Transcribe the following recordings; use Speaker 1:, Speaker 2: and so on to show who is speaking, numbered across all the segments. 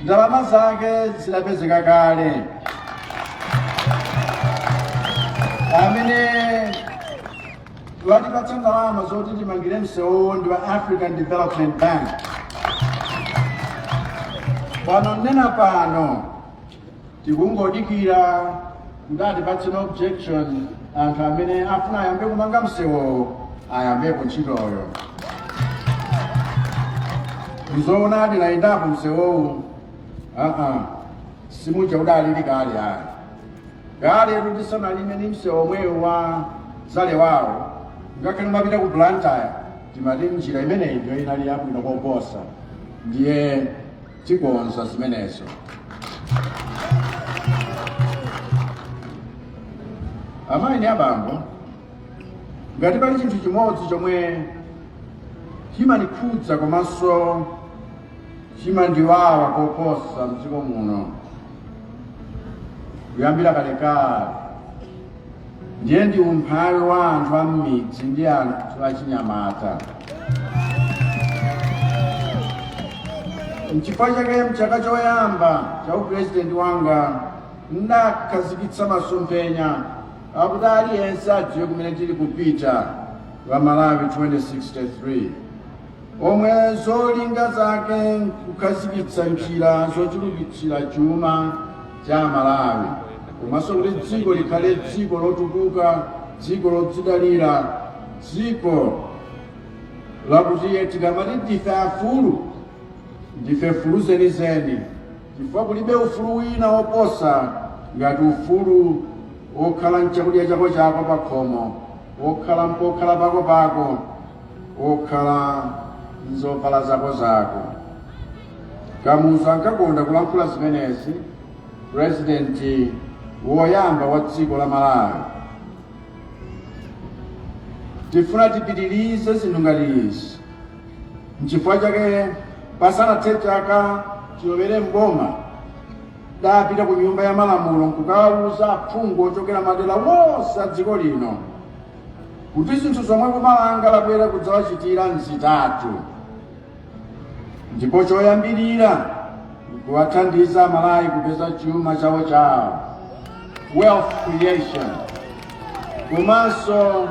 Speaker 1: Ndalama zake zidapezeka kale. Amene watipatsa ndalama zoti timangire msewu ndi wa African Development Bank. Pano nena pano tikungodikira ngati patsina objection anthu amene afuna ayambe kumanga msewu ayambepo ntchitoyo. Ndizoona ati layindapo msewuwu simuja udalili kale ayi. Kale tisanalime ni msewu omwewu wa zale wawo ngakhale mapita ku Blantyre timati njira imeneyo inali yabwino koposa ndiye tikonza zimenezo. Amayi ndi abambo, ngati pali chinthu chimodzi chomwe chimanikhudza komanso chimandiwawa koposa mdziko muno kuyambira kalekale, ndiye ndi umphawi wa anthu a m'midzi ndi anthu achinyamata. N'chifukwa chake mchaka choyamba cha upresident wanga ndakhazikitsa masomphenya akuti aliyense adziwe kumene tili kupita wa Malawi 2063, omwe zolinga zake kukhazikitsa njira zochulukitsira chuma cha Malawi, komanso kuti dziko likhale dziko lotukuka, dziko lodzidalira, dziko lakuti tikamati ndife afulu ndife fulu zenizeni, chifukwa kulibe ufulu wina woposa ngati ufulu wokhala nchakudya chako chako pa khomo, wokhala mpokhala pako pako, wokhala nzovala zako zako. Kamuzu ankakonda kulankhula zimenezi president woyamba wa dziko la Malawi. Tifuna tipitirize zinthu ngati izi. N'chifukwa chake pasanathe chaka chilowere mboma dapita ku nyumba ya malamulo nkukawuza aphungu ochokera madera wonse a dziko lino kuti zinthu zomwe Kumalanga labwera kudzawachitira nzitatu. Ndipo choyambirira kuwathandiza Malawi kupeza chuma chawo chawo, wealth creation, komanso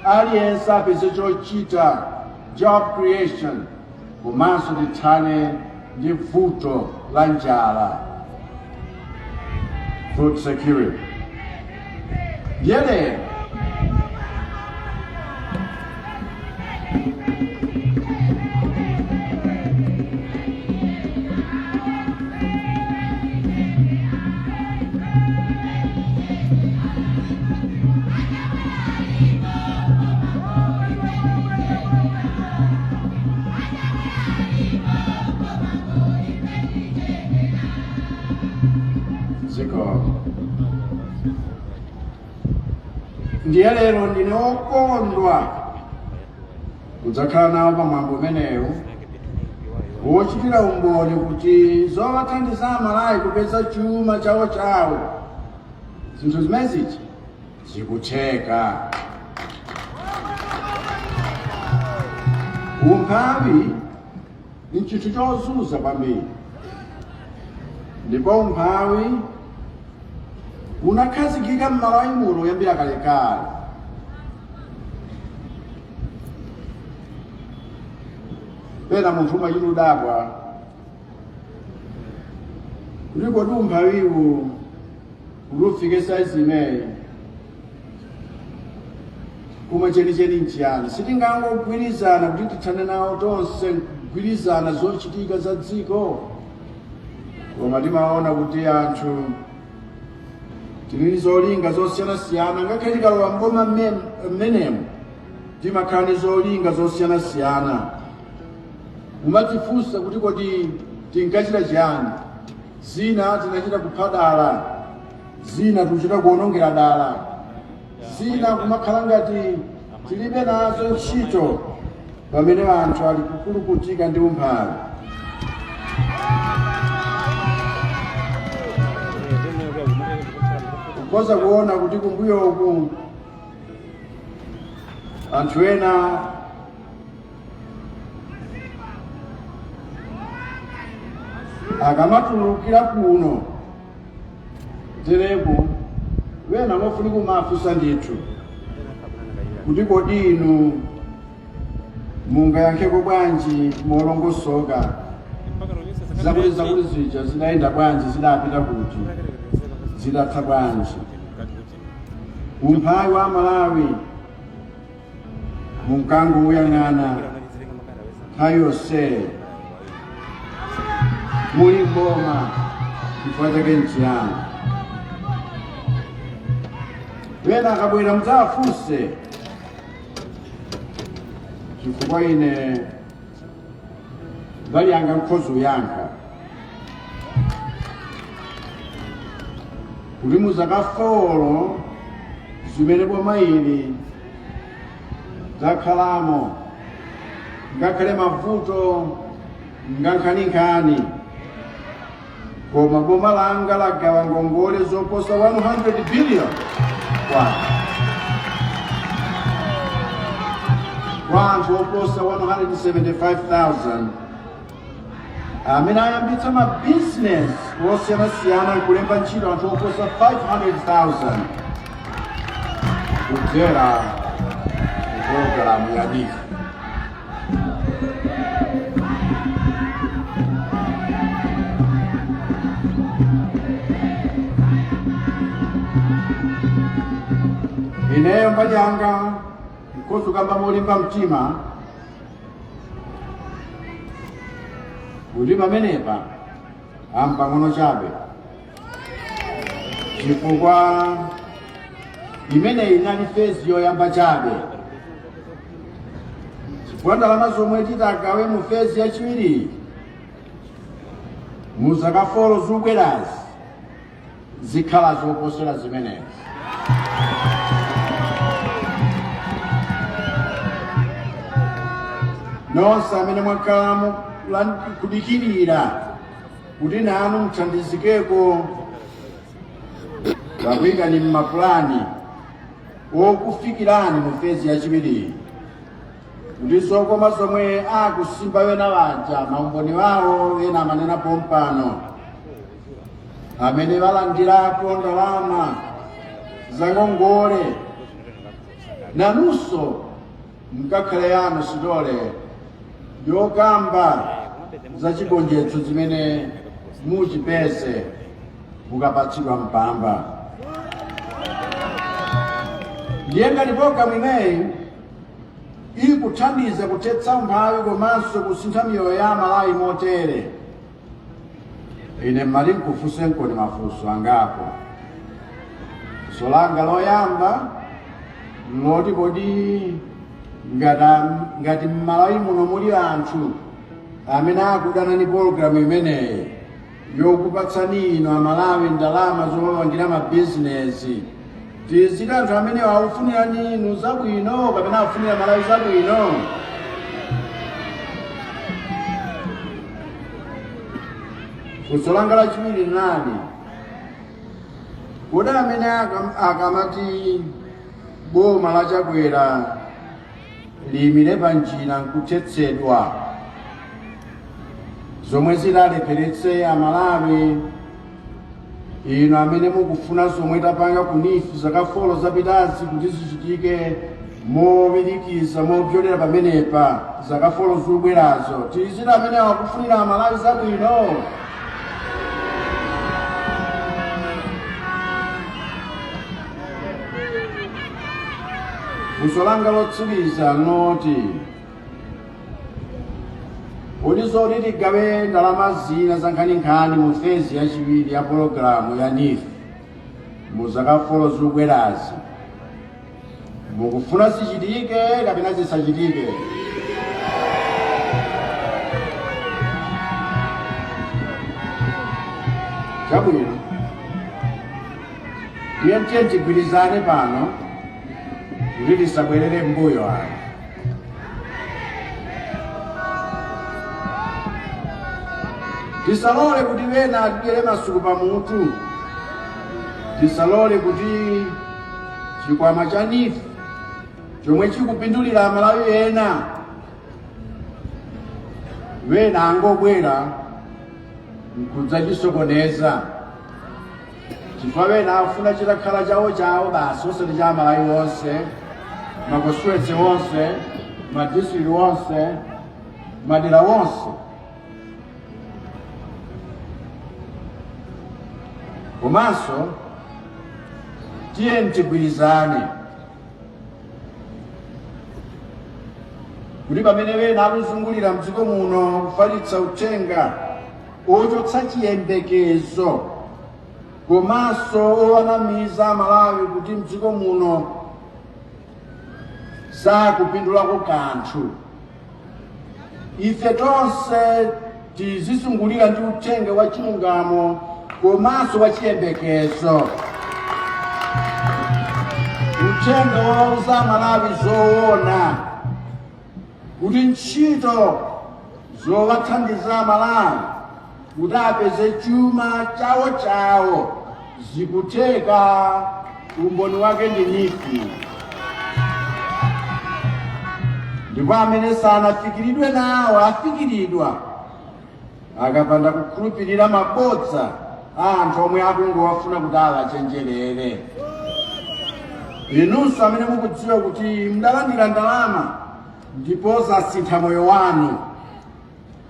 Speaker 1: aliyense apeze chochita, job creation, komanso tithane ndi vuto la njala, food security. Ndiye lero ndiye lero ndine okondwa kudzakhala nawo pamwambo umenewu wochitira umboni kuti zowathandiza Malawi kupeza chuma chawo chawo, zinthu zimenezi zikutheka. Umphawi ni chinthu chozunza kwambiri, ndipo umphawi unakhazikika m'Malawi muno kuyambira kalekale. Pena munthu umachita udabwa kuti kodi umphawiwu ulufike saizi imeyi koma chenicheni nchiyani. Sitingangogwirizana kuti tithane nawo tonse kugwirizana zochitika za dziko, koma timaona kuti anthu tili zolinga zosiyanasiyana. Ngakhale tikalowa mboma mmenemu timakhala ndi zolinga zosiyanasiyana. Umatifunsa kuti kodi tinkachita chiyani. Zina tinachita kupha dala, zina tikuchita kuwonongera dala, zina kumakhala ngati tilibe nazo ntchito, pamene anthu ali kukulukutika ndi umphawi. Kukoza kuona kuti kumbuyo uku anthu ena akamatulukira kuno tereku wena mofuni kumafusa ndithu kuti kodi inu mungayankheko bwanji molongosoka zakuti zija zidayenda bwanji, zidapita kuti, zidatha bwanji. Umphawi wa Malawi munkangu uyang'ana nthawi yonse muli mboma chifukwa chake nchiyani. Wena akabwera mudzawafunse chifukwa ine mbali yanga nkhozo yankha kuti muzaka 4 zimene boma ili zakhalamo ngakhale mavuto ngankhanikhani, koma boma langa lagawa ngongole zoposa 100 billion kwa anthu oposa 175,000 amene ayambitsa mabizinesi osiyanasiyana nkulemba ntchito anthu oposa 500,000 kudzera programu ya NIF. Ineyo mbali yanga nkhoso kamba molimba mtima kuti pamenepa ampang'ono chabe, chifukwa imeneyi inali fezi yoyamba chabe, chifukwa ndalama zomwe titagawe mu fezi yachiwiri mu zaka 4 zikubwerazi zikhala zoposera zimenezi. Nonse amene mwakhala kudikirira kuti nanu muthandizikeko pakuyikani mmapulani okufikirani mu fezi yachiwiri, kuti zokoma zomwe akusimba wena waja maumboni wawo wena amanena pompano amene balandirapo ndalama za ngongole, nanunso mkakhale yanu sidole yokamba za chigonjetso zimene muchipeze mukapatsidwa mpamba. Ndiye ngati programu imeyi ikuthandiza kuthetsa umphawi komanso kusintha miyoyo ya Malawi motere, ine mmali nkufunsenkoni mafunso angapo. Funso langa loyamba loti kodi ngati Malawi muno muli anthu amene akudana ni programu imeneyi yokupatsani ino Amalawi ndalama zomangira mabizinesi, tizidi anthu amene akufunirani inu zabwino kapena akufunira Malawi zabwino? Funso langa lachiwiri nani kodi amene akamati boma la Chakwera liyimire panjira nkuthetsedwa zomwe zidalepheretse Amalawi ino amene mukufuna zomwe tapanga ku NIF zaka 4 zapitazi kuti zichitike mowirikiza mopyolera pamenepa zaka 4 zikubwerazo, tizidi amene akufunira Amalawi zabwino? Funso langa lotsiriza noti kodi zoti tigawe ndalama zina za nkhaninkhani mu fezi yachiwiri ya pologalamu ya NIF mu zaka 4 zikubwerazi mukufuna zichitike kapena zisachitike? Chabwino, tiye tigwirizane pano kuti tisabwerere mbuyo ano. Tisalole kuti wena atigere masuku pamutu, tisalole kuti chikwama cha NIF chomwe chikupindulira amalawi ena wena angobwera nkudzachisokoneza chifukwa wena afuna chitakhala chawo basi osati cha amalawi onse, makonstituency onse, madistrict onse, madera onse. Komanso tiyeni tigwirizane kuti pamene wena akuzungulira mdziko muno kufalitsa uthenga ochotsa chiyembekezo komanso owanamiza amalawi kuti mdziko muno sakupindulako kanthu, ife tonse tizizungulira ndi uthenga wa chilungamo komanso wa chiyembekezo, uthenga wauza amalawi zoona kuti ntchito zowathandiza amalawi kuti apeze chuma chawo zikutheka. Umboni wake ndi NIFI, ndipo amene sanafikiridwe nawo afikiridwa akapanda kukhulupirira mabodza anthu omwe akungowafuna kuti awachenjerere. Inunso amene mukudziwa kuti mudalandira ndalama ndipo zasintha moyo wanu,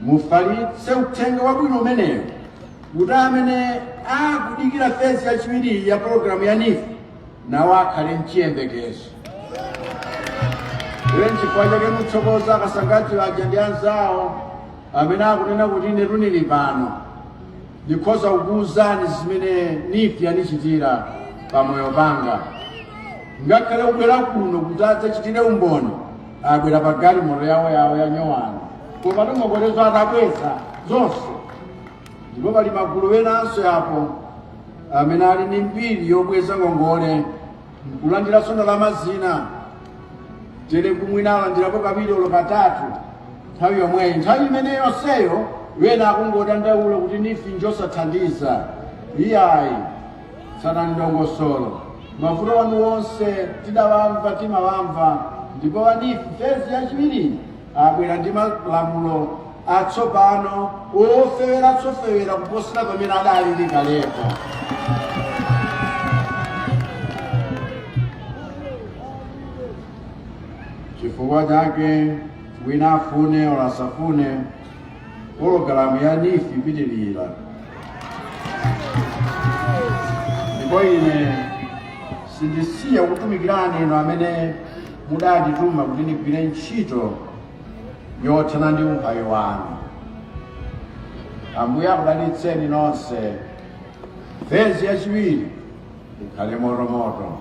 Speaker 1: mufalitse uthenga wabwino umenewo kuti amene akudikira fezi yachiwiri ya programu ya NIFI nawo akhale mchiyembekezo. Iwe nchifukwa chake mutsokoza akasangati aja ndi anzawo amene akunena kuti ine tunili pano ndikhoza kukuwuzani zimene NIFI yanichitira pamoyo panga. Ngakhale kubwera kuno kuti adzachitire umboni abwera pa galimoto yawo ya nyowani, koma timokolezo atabweza zonse. Ndipo pali magulu wenanso yapo amene ali ndi mbiri yobweza ngongole nkulandira sondo la mazina tere kumwina alandirapo kabiri olo katatu nthawi yomweyi. Nthawi imene yonseyo wena akungodandaula kuti NIFI njosathandiza. Iyayi sanani ndongosolo, mavuto wanu wonse tidawamva timawamva, ndipo wa NIFI fezi yachiwiri abwera ndi malamulo atsopano ofewera kuposera pamene adali kalepo. Chifukwa chake wina afune ola asafune pologalamu ya NIFI ipitirira. Ndipo ine sindisiya kutumikirani ino amene mudandituma kuti ndigwire ntchito yothana ndi umphawi wanu. Ambuye akudalitseni nonse. Fezi yachiwiri ikhale motomoto.